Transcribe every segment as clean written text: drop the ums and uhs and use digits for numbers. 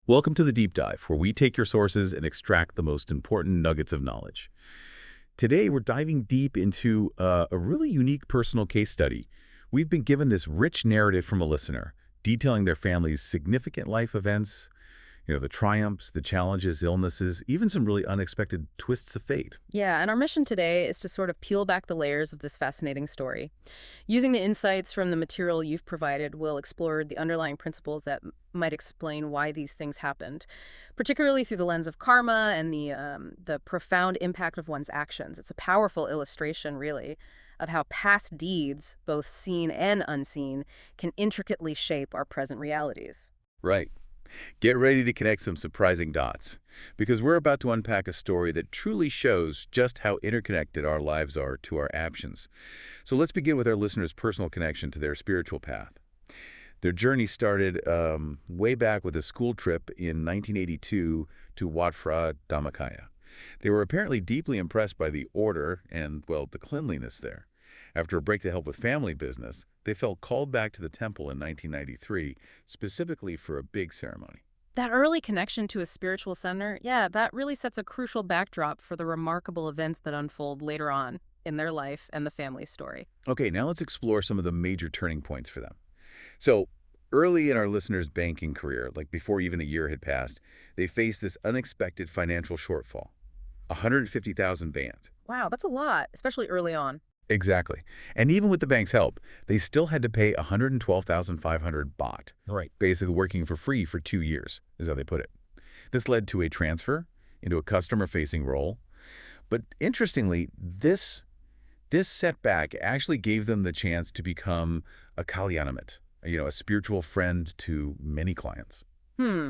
Welcome to the Deep Dive, where we take your sources and extract the most important nuggets of knowledge. Today, we're diving deep into a really unique personal case study. We've been given this rich narrative from a listener, detailing their family's significant life events, the triumphs, the challenges, illnesses, even some really unexpected twists of fate. Yeah, and our mission today is to sort of peel back the layers of this fascinating story. Using the insights from the material you've provided, we'll explore the underlying principles that might explain why these things happened, particularly through the lens of karma and the profound impact of one's actions. It's a powerful illustration, really, of how past deeds, both seen and unseen, can intricately shape our present realities. Right. Get ready to connect some surprising dots, because we're about to unpack a story that truly shows just how interconnected our lives are to our actions. So let's begin with our listeners' personal connection to their spiritual path. Their journey started way back with a school trip in 1982 to Wat Phra Dhammakaya. They were apparently deeply impressed by the order and, well, the cleanliness there. After a break to help with family business, they felt called back to the temple in 1993, specifically for a big ceremony. That early connection to a spiritual center, yeah, that really sets a crucial backdrop for the remarkable events that unfold later on in their life and the family story. Okay, now let's explore some of the major turning points for them. So, early in our listeners' banking career, like before even a year had passed, they faced this unexpected financial shortfall. 150,000 band. Wow, that's a lot, especially early on. Exactly. And even with the bank's help, they still had to pay 112,500 baht. Right. Basically working for free for 2 years, is how they put it. This led to a transfer into a customer-facing role. But interestingly, this setback actually gave them the chance to become a kalyanamit, a spiritual friend to many clients. Hmm.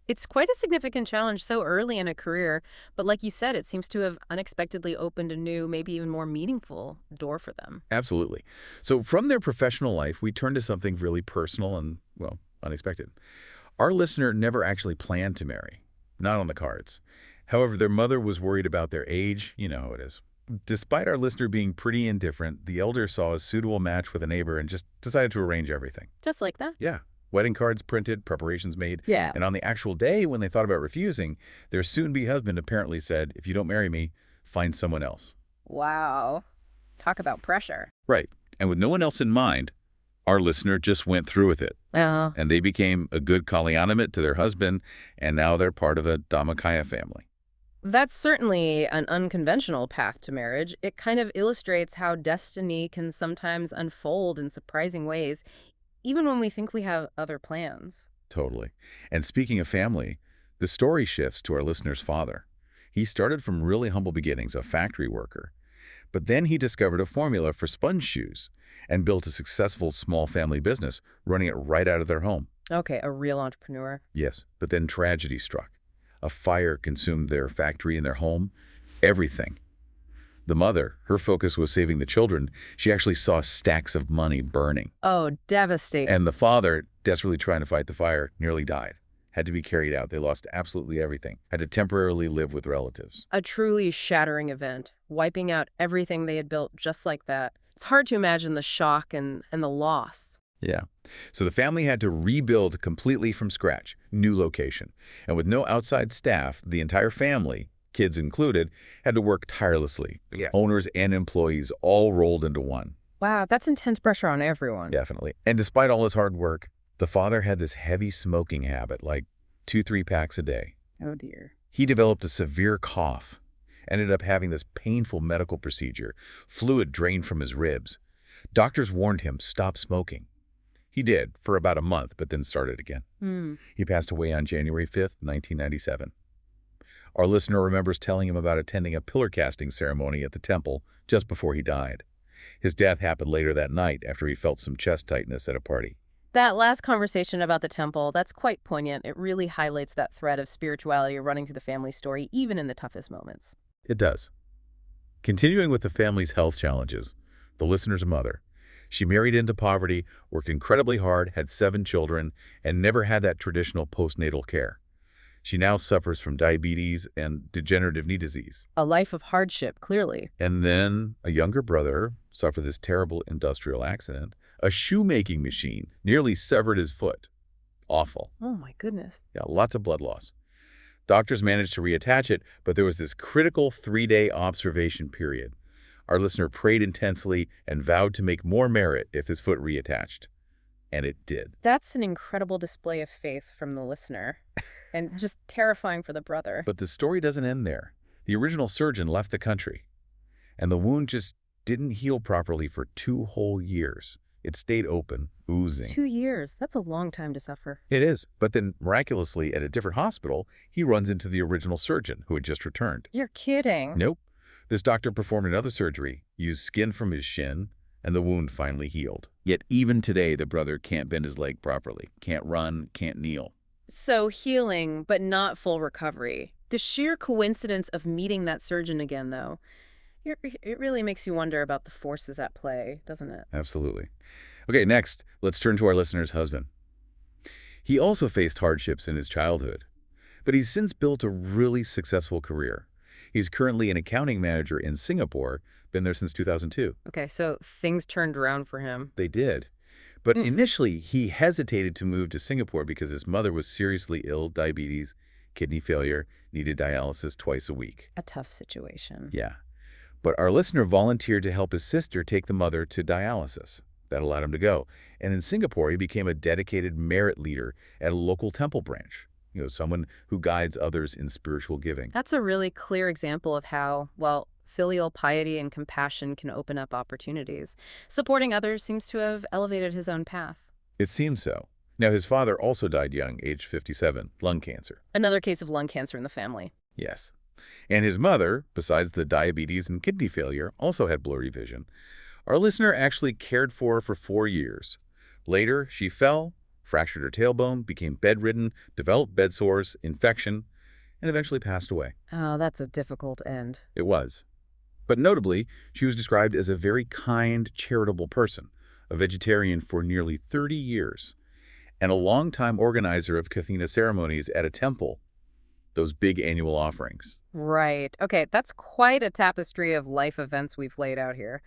It's quite a significant challenge so early in a career, but like you said, it seems to have unexpectedly opened a new, maybe even more meaningful door for them. Absolutely. So from their professional life, we turn to something really personal and, well, unexpected. Our listener never actually planned to marry. Not on the cards. However, their mother was worried about their age. You know how it is. Despite our listener being pretty indifferent, the elder saw a suitable match with a neighbor and just decided to arrange everything. Just like that? Yeah. Wedding cards printed, preparations made. Yeah. And on the actual day when they thought about refusing, their soon-be husband apparently said, "If you don't marry me, find someone else." Wow. Talk about pressure. Right. And with no one else in mind, our listener just went through with it. And they became a good kalyanamit to their husband, and now they're part of a Dhammakaya family. That's certainly an unconventional path to marriage. It kind of illustrates how destiny can sometimes unfold in surprising ways, even when we think we have other plans. Totally. And speaking of family, the story shifts to our listener's father. He started from really humble beginnings, a factory worker. But then he discovered a formula for sponge shoes and built a successful small family business, running it right out of their home. Okay, a real entrepreneur. Yes, but then tragedy struck. A fire consumed their factory and their home, everything. The mother, her focus was saving the children. She actually saw stacks of money burning. Oh, devastating. And the father, desperately trying to fight the fire, nearly died. Had to be carried out. They lost absolutely everything. Had to temporarily live with relatives. A truly shattering event, wiping out everything they had built just like that. It's hard to imagine the shock and the loss. Yeah. So the family had to rebuild completely from scratch, new location. And with no outside staff, the entire family, kids included, had to work tirelessly. Yes. Owners and employees all rolled into one. Wow, that's intense pressure on everyone. Definitely. And despite all his hard work, the father had this heavy smoking habit, like 2-3 packs a day. Oh, dear. He developed a severe cough, ended up having this painful medical procedure, fluid drained from his ribs. Doctors warned him, stop smoking. He did, for about a month, but then started again. He passed away on January 5th, 1997. Our listener remembers telling him about attending a pillar casting ceremony at the temple just before he died. His death happened later that night after he felt some chest tightness at a party. That last conversation about the temple, that's quite poignant. It really highlights that thread of spirituality running through the family story, even in the toughest moments. It does. Continuing with the family's health challenges, the listener's mother. She married into poverty, worked incredibly hard, had 7 children, and never had that traditional postnatal care. She now suffers from diabetes and degenerative knee disease. A life of hardship, clearly. And then a younger brother suffered this terrible industrial accident. A shoemaking machine nearly severed his foot. awful. Oh, my goodness. Yeah, lots of blood loss. Doctors managed to reattach it, but there was this critical 3-day observation period. Our listener prayed intensely and vowed to make more merit if his foot reattached. And it did. That's an incredible display of faith from the listener, and just terrifying for the brother. But the story doesn't end there. The original surgeon left the country, and the wound just didn't heal properly for 2 whole years. It stayed open, oozing. 2 years. That's a long time to suffer. It is. But then, miraculously, at a different hospital, he runs into the original surgeon who had just returned. You're kidding. Nope. This doctor performed another surgery, used skin from his shin, and the wound finally healed. Yet even today, the brother can't bend his leg properly, can't run, can't kneel. So healing, but not full recovery. The sheer coincidence of meeting that surgeon again, though, it really makes you wonder about the forces at play, doesn't it? Absolutely. Okay, next, let's turn to our listener's husband. He also faced hardships in his childhood, but he's since built a really successful career. He's currently an accounting manager in Singapore, been there since 2002. Okay, so things turned around for him. They did. But initially, he hesitated to move to Singapore because his mother was seriously ill, diabetes, kidney failure, needed dialysis twice a week. A tough situation. Yeah. But our listener volunteered to help his sister take the mother to dialysis. That allowed him to go. And in Singapore, he became a dedicated merit leader at a local temple branch. Someone who guides others in spiritual giving. That's a really clear example of how, well, filial piety and compassion can open up opportunities. Supporting others seems to have elevated his own path. It seems so. Now, his father also died young, aged 57, lung cancer. Another case of lung cancer in the family. Yes. And his mother, besides the diabetes and kidney failure, also had blurry vision. Our listener actually cared for her for 4 years. Later, she fell, fractured her tailbone, became bedridden, developed bed sores, infection, and eventually passed away. Oh, that's a difficult end. It was. But notably, she was described as a very kind, charitable person, a vegetarian for nearly 30 years, and a longtime organizer of Kathina ceremonies at a temple, those big annual offerings. Right. Okay, that's quite a tapestry of life events we've laid out here.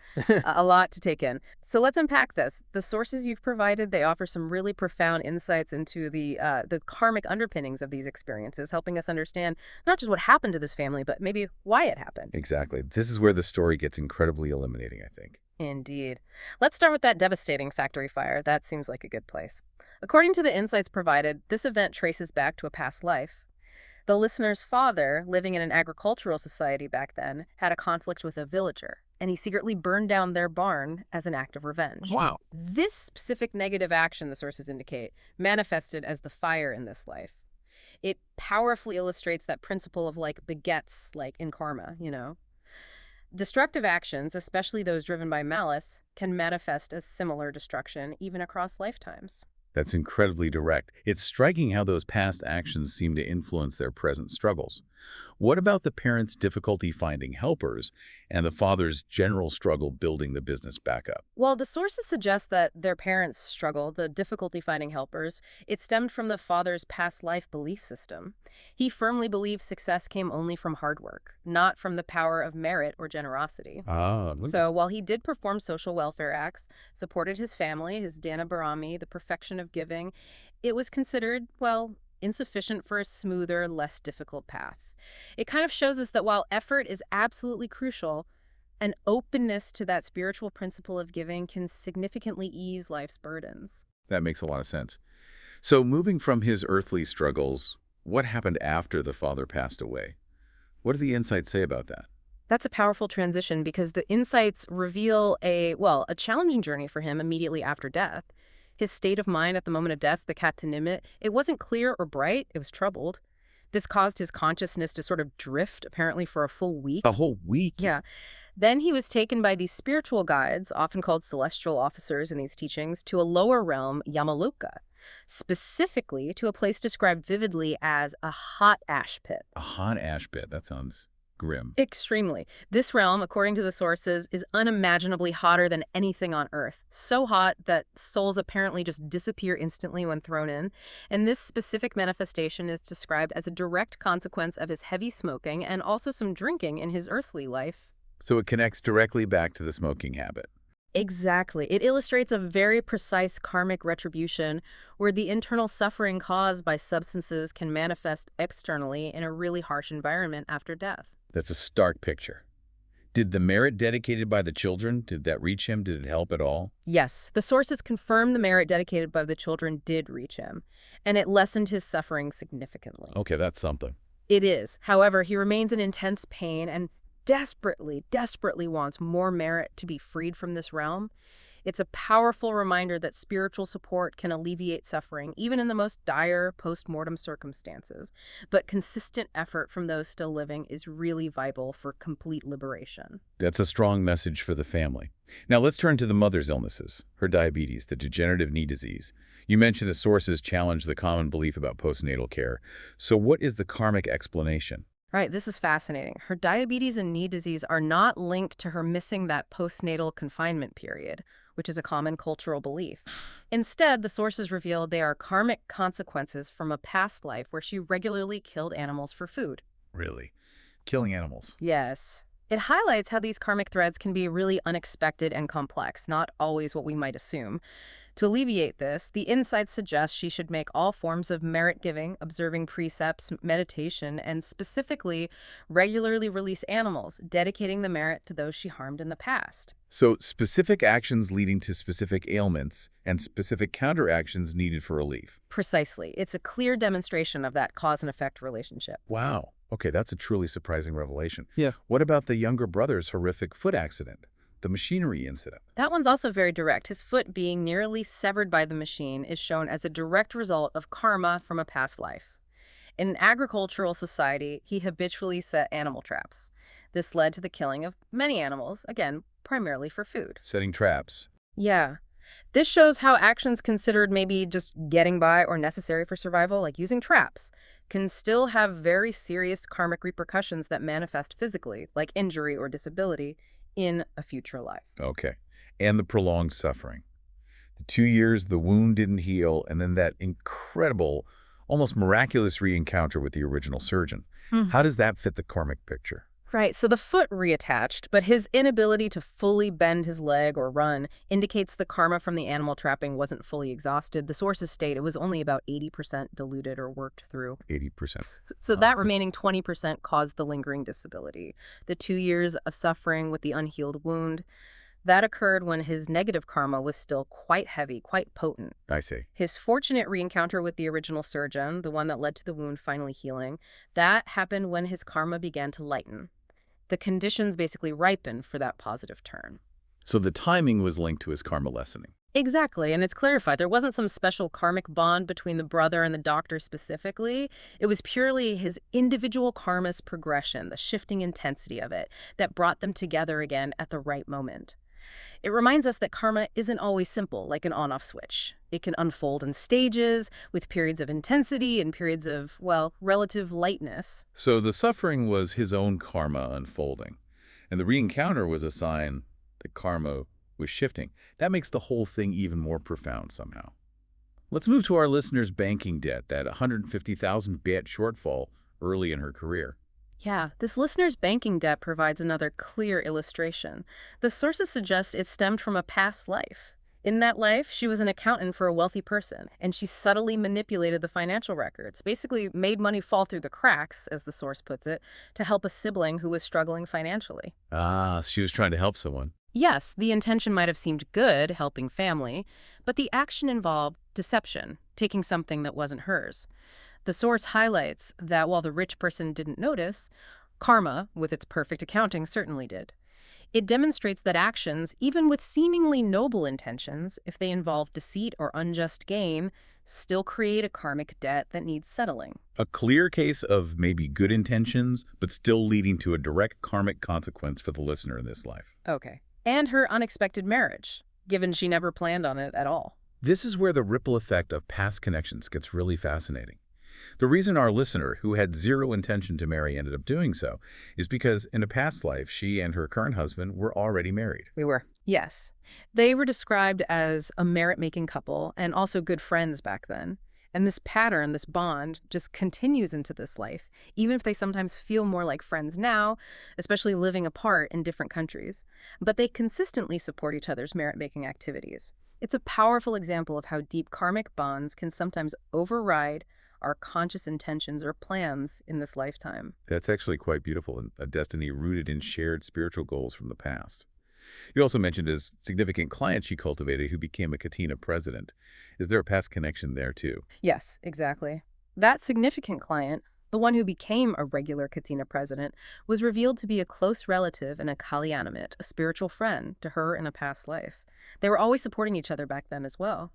A lot to take in. So let's unpack this. The sources you've provided, they offer some really profound insights into the karmic underpinnings of these experiences, helping us understand not just what happened to this family, but maybe why it happened. Exactly. This is where the story gets incredibly illuminating, I think. Indeed. Let's start with that devastating factory fire. That seems like a good place. According to the insights provided, this event traces back to a past life. The listener's father, living in an agricultural society back then, had a conflict with a villager, and he secretly burned down their barn as an act of revenge. Wow. This specific negative action, the sources indicate, manifested as the fire in this life. It powerfully illustrates that principle of begets, in karma, Destructive actions, especially those driven by malice, can manifest as similar destruction even across lifetimes. That's incredibly direct. It's striking how those past actions seem to influence their present struggles. What about the parents' difficulty finding helpers and the father's general struggle building the business back up? Well, the sources suggest that their parents' struggle, the difficulty finding helpers, it stemmed from the father's past life belief system. He firmly believed success came only from hard work, not from the power of merit or generosity. So while he did perform social welfare acts, supported his family, his Dana Barami, the perfection of giving, it was considered, insufficient for a smoother, less difficult path. It kind of shows us that while effort is absolutely crucial, an openness to that spiritual principle of giving can significantly ease life's burdens. That makes a lot of sense. So moving from his earthly struggles, what happened after the father passed away? What do the insights say about that? That's a powerful transition because the insights reveal a challenging journey for him immediately after death. His state of mind at the moment of death, the katanimit, it wasn't clear or bright, it was troubled. This caused his consciousness to sort of drift, apparently for a full week. A whole week? Yeah. Then he was taken by these spiritual guides, often called celestial officers in these teachings, to a lower realm, Yamaloka, specifically to a place described vividly as a hot ash pit. A hot ash pit. That sounds grim. Extremely. This realm, according to the sources, is unimaginably hotter than anything on Earth. So hot that souls apparently just disappear instantly when thrown in. And this specific manifestation is described as a direct consequence of his heavy smoking and also some drinking in his earthly life. So it connects directly back to the smoking habit. Exactly. It illustrates a very precise karmic retribution where the internal suffering caused by substances can manifest externally in a really harsh environment after death. That's a stark picture. Did the merit dedicated by the children, did that reach him? Did it help at all? Yes, the sources confirm the merit dedicated by the children did reach him, and it lessened his suffering significantly. Okay, that's something. It is. However, he remains in intense pain and desperately, desperately wants more merit to be freed from this realm. It's a powerful reminder that spiritual support can alleviate suffering, even in the most dire post-mortem circumstances. But consistent effort from those still living is really vital for complete liberation. That's a strong message for the family. Now let's turn to the mother's illnesses, her diabetes, the degenerative knee disease. You mentioned the sources challenge the common belief about postnatal care. So what is the karmic explanation? Right, this is fascinating. Her diabetes and knee disease are not linked to her missing that postnatal confinement period, which is a common cultural belief. Instead, the sources reveal they are karmic consequences from a past life where she regularly killed animals for food. Really? Killing animals. Yes. It highlights how these karmic threads can be really unexpected and complex, not always what we might assume. To alleviate this, the insights suggest she should make all forms of merit-giving, observing precepts, meditation, and specifically regularly release animals, dedicating the merit to those she harmed in the past. So specific actions leading to specific ailments and specific counteractions needed for relief. Precisely. It's a clear demonstration of that cause and effect relationship. Wow. Okay, that's a truly surprising revelation. Yeah. What about the younger brother's horrific foot accident? The machinery incident? That one's also very direct. His foot being nearly severed by the machine is shown as a direct result of karma from a past life. In an agricultural society, he habitually set animal traps. This led to the killing of many animals, again, primarily for food. Setting traps. Yeah. This shows how actions considered maybe just getting by or necessary for survival, like using traps, can still have very serious karmic repercussions that manifest physically, like injury or disability, in a future life. Okay. And the prolonged suffering. The 2 years the wound didn't heal, and then that incredible, almost miraculous re-encounter with the original surgeon. How does that fit the karmic picture? Right, so the foot reattached, but his inability to fully bend his leg or run indicates the karma from the animal trapping wasn't fully exhausted. The sources state it was only about 80% diluted or worked through. 80%. So that remaining 20% caused the lingering disability. The 2 years of suffering with the unhealed wound, that occurred when his negative karma was still quite heavy, quite potent. I see. His fortunate reencounter with the original surgeon, the one that led to the wound finally healing, that happened when his karma began to lighten. The conditions basically ripened for that positive turn. So the timing was linked to his karma lessening. Exactly, and it's clarified. There wasn't some special karmic bond between the brother and the doctor specifically. It was purely his individual karma's progression, the shifting intensity of it, that brought them together again at the right moment. It reminds us that karma isn't always simple, like an on-off switch. It can unfold in stages, with periods of intensity and periods of, well, relative lightness. So the suffering was his own karma unfolding, and the re-encounter was a sign that karma was shifting. That makes the whole thing even more profound somehow. Let's move to our listener's banking debt, that 150,000 baht shortfall early in her career. Yeah, this listener's banking debt provides another clear illustration. The sources suggest it stemmed from a past life. In that life, she was an accountant for a wealthy person, and she subtly manipulated the financial records, basically made money fall through the cracks, as the source puts it, to help a sibling who was struggling financially. Ah, she was trying to help someone. Yes, the intention might have seemed good, helping family, but the action involved deception, taking something that wasn't hers. The source highlights that while the rich person didn't notice, karma, with its perfect accounting, certainly did. It demonstrates that actions, even with seemingly noble intentions, if they involve deceit or unjust gain, still create a karmic debt that needs settling. A clear case of maybe good intentions, but still leading to a direct karmic consequence for the listener in this life. Okay. And her unexpected marriage, given she never planned on it at all. This is where the ripple effect of past connections gets really fascinating. The reason our listener, who had zero intention to marry, ended up doing so is because in a past life, she and her current husband were already married. We were. Yes. They were described as a merit-making couple and also good friends back then. And this pattern, this bond, just continues into this life, even if they sometimes feel more like friends now, especially living apart in different countries. But they consistently support each other's merit-making activities. It's a powerful example of how deep karmic bonds can sometimes override our conscious intentions or plans in this lifetime. That's actually quite beautiful, and a destiny rooted in shared spiritual goals from the past. You also mentioned a significant client she cultivated who became a Katina president. Is there a past connection there, too? Yes, exactly. That significant client, the one who became a regular Katina president, was revealed to be a close relative and a Kalyanamit, a spiritual friend, to her in a past life. They were always supporting each other back then as well.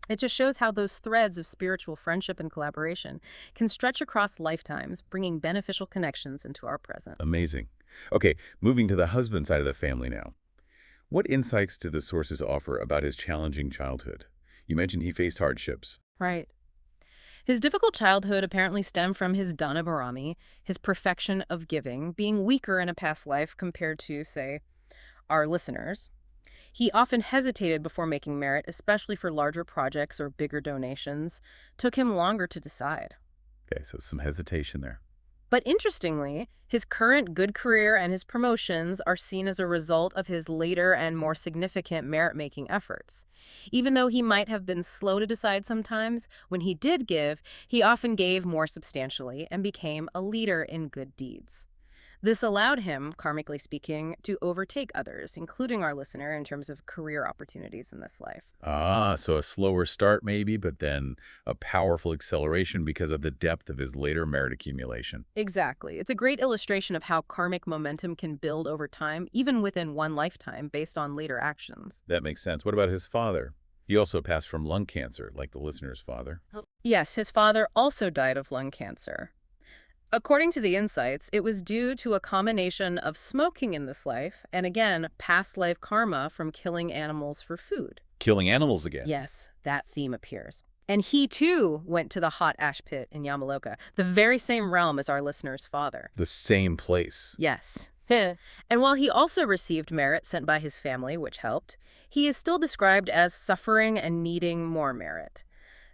It just shows how those threads of spiritual friendship and collaboration can stretch across lifetimes, bringing beneficial connections into our present. Amazing. Okay, moving to the husband side of the family now. What insights do the sources offer about his challenging childhood? You mentioned he faced hardships. Right. His difficult childhood apparently stemmed from his dana barami, his perfection of giving, being weaker in a past life compared to, say, our listeners. He often hesitated before making merit, especially for larger projects or bigger donations. Took him longer to decide. Okay, so some hesitation there. But interestingly, his current good career and his promotions are seen as a result of his later and more significant merit-making efforts. Even though he might have been slow to decide sometimes, when he did give, he often gave more substantially and became a leader in good deeds. This allowed him, karmically speaking, to overtake others, including our listener, in terms of career opportunities in this life. Ah, so a slower start maybe, but then a powerful acceleration because of the depth of his later merit accumulation. Exactly. It's a great illustration of how karmic momentum can build over time, even within one lifetime, based on later actions. That makes sense. What about his father? He also passed from lung cancer, like the listener's father. Yes, his father also died of lung cancer. According to the insights, it was due to a combination of smoking in this life and, again, past life karma from killing animals for food. Killing animals again. Yes, that theme appears. And he, too, went to the hot ash pit in Yamaloka, the very same realm as our listener's father. The same place. Yes. And while he also received merit sent by his family, which helped, he is still described as suffering and needing more merit.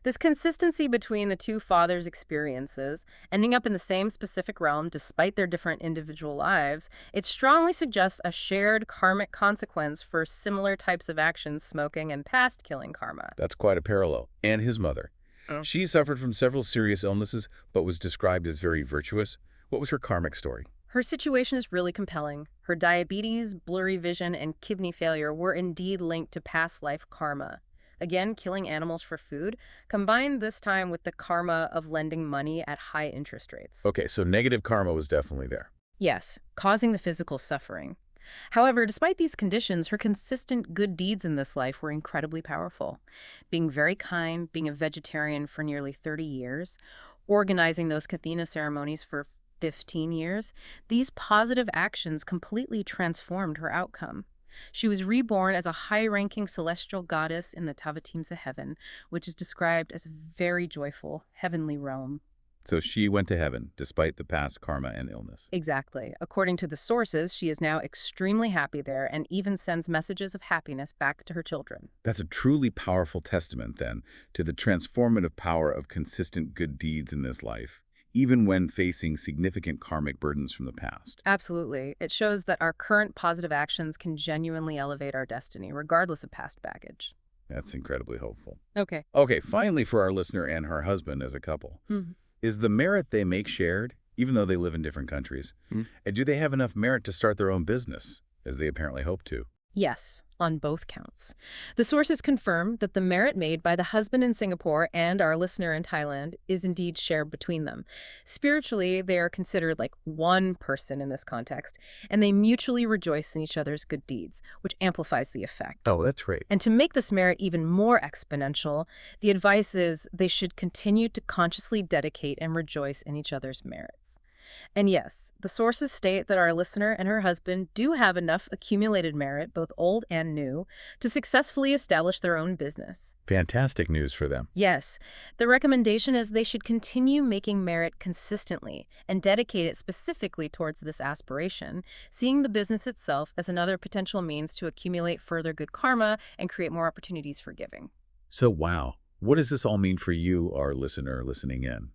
This consistency between the two fathers' experiences, ending up in the same specific realm despite their different individual lives, it strongly suggests a shared karmic consequence for similar types of actions, smoking and past killing karma. That's quite a parallel. And his mother. Oh. She suffered from several serious illnesses, but was described as very virtuous. What was her karmic story? Her situation is really compelling. Her diabetes, blurry vision, and kidney failure were indeed linked to past life karma. Again, killing animals for food, combined this time with the karma of lending money at high interest rates. Okay, so negative karma was definitely there. Yes, causing the physical suffering. However, despite these conditions, her consistent good deeds in this life were incredibly powerful. Being very kind, being a vegetarian for nearly 30 years, organizing those Kathina ceremonies for 15 years, these positive actions completely transformed her outcome. She was reborn as a high-ranking celestial goddess in the Tavatimsa heaven, which is described as a very joyful, heavenly realm. So she went to heaven, despite the past karma and illness. Exactly. According to the sources, she is now extremely happy there and even sends messages of happiness back to her children. That's a truly powerful testament, then, to the transformative power of consistent good deeds in this life, even when facing significant karmic burdens from the past. Absolutely. It shows that our current positive actions can genuinely elevate our destiny, regardless of past baggage. That's incredibly hopeful. Okay. Okay, finally for our listener and her husband as a couple. Is the merit they make shared, even though they live in different countries? And do they have enough merit to start their own business, as they apparently hope to? Yes, on both counts. The sources confirm that the merit made by the husband in Singapore and our listener in Thailand is indeed shared between them. Spiritually, they are considered like one person in this context, and they mutually rejoice in each other's good deeds, which amplifies the effect. Oh, that's great. And to make this merit even more exponential, the advice is they should continue to consciously dedicate and rejoice in each other's merits. And yes, the sources state that our listener and her husband do have enough accumulated merit, both old and new, to successfully establish their own business. Fantastic news for them. Yes, the recommendation is they should continue making merit consistently and dedicate it specifically towards this aspiration, seeing the business itself as another potential means to accumulate further good karma and create more opportunities for giving. So, wow. What does this all mean for you, our listener, listening in?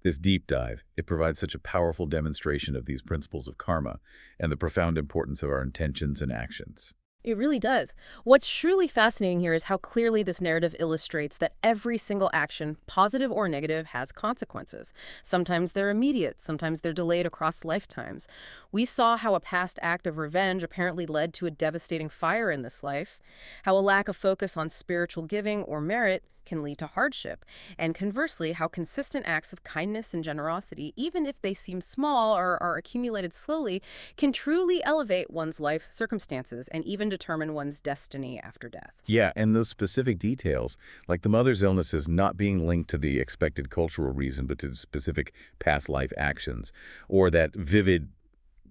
This deep dive, it provides such a powerful demonstration of these principles of karma and the profound importance of our intentions and actions. It really does. What's truly fascinating here is how clearly this narrative illustrates that every single action, positive or negative, has consequences. Sometimes they're immediate, sometimes they're delayed across lifetimes. We saw how a past act of revenge apparently led to a devastating fire in this life, how a lack of focus on spiritual giving or merit can lead to hardship, and conversely, how consistent acts of kindness and generosity, even if they seem small or are accumulated slowly, can truly elevate one's life circumstances and even determine one's destiny after death. Yeah, and those specific details, like the mother's illnesses not being linked to the expected cultural reason, but to specific past life actions, or that vivid,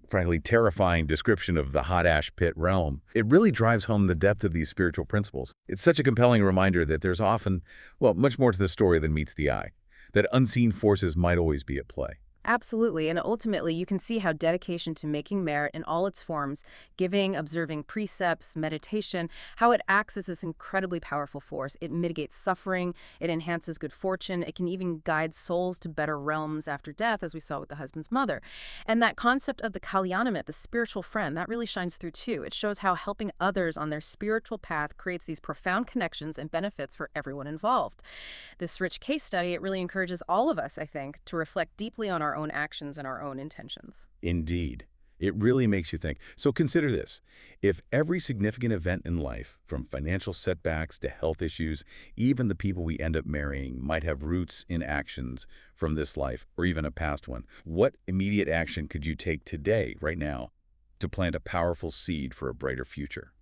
frankly terrifying description of the hot ash pit realm, it really drives home the depth of these spiritual principles. It's such a compelling reminder that there's often, well, much more to the story than meets the eye, that unseen forces might always be at play. Absolutely, and ultimately you can see how dedication to making merit in all its forms, giving, observing precepts, meditation, how it acts as this incredibly powerful force. It mitigates suffering, it enhances good fortune, it can even guide souls to better realms after death, as we saw with the husband's mother. And that concept of the Kalyanamit, the spiritual friend, that really shines through too. It shows how helping others on their spiritual path creates these profound connections and benefits for everyone involved. This rich case study, it really encourages all of us, I think, to reflect deeply on our own actions and our own intentions. Indeed. It really makes you think. So consider this. If every significant event in life, from financial setbacks to health issues, even the people we end up marrying, might have roots in actions from this life or even a past one, what immediate action could you take today, right now, to plant a powerful seed for a brighter future?